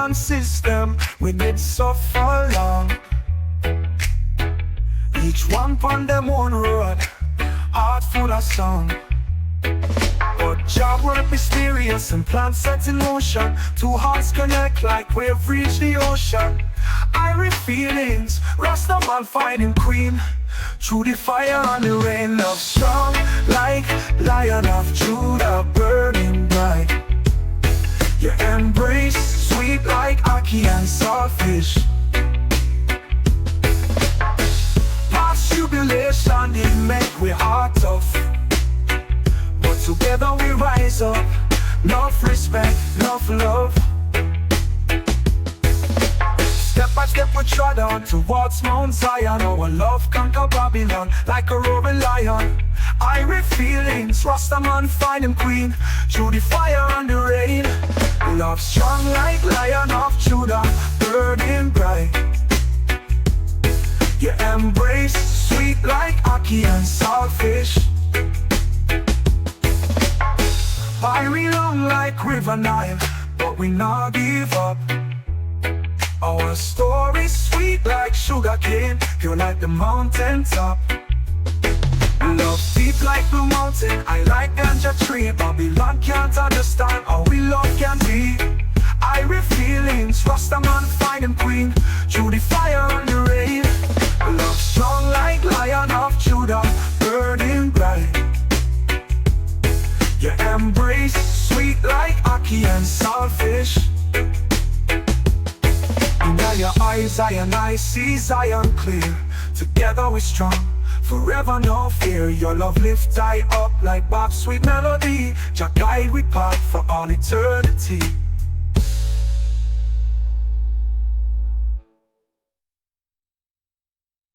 Babylon system, we did suffer long. Each one pon them own road, heart full of song. But job work mysterious and plans set in motion. Two hearts connect like we've reached the ocean. Irie feelings, Rastaman fighting queen. Through the fire and the rain, love strong like Lion of Judah, burning bright. Your embrace, sweet like ackee and saltfish. Past jubilation, it make we heart tough. But together we rise up, enough respect, enough love. Step by step we trod on towards Mount Zion. Our love conquer Babylon like a roaring lion. Irie feelings, Rastaman finding queen. Through the fire and the rain, love strong like Lion of Judah, burning bright. Your embrace, sweet like ackee and saltfish. Irie long like River Nile, but we not give up. Our story sweet like sugar cane, pure like the mountain top. Love deep like Blue Mountain, I like ganja tree. Babylon can't understand how we love can be. Irie feelings, Rastaman finding queen. Through the fire and the rain, love strong like Lion of Judah, burning bright. Your embrace, sweet like ackee and saltfish. In your eyes, Zion, I see Zion clear. Together we're strong, forever no fear. Your love lift I up like Bob's sweet melody. Jah guide we path for all eternity.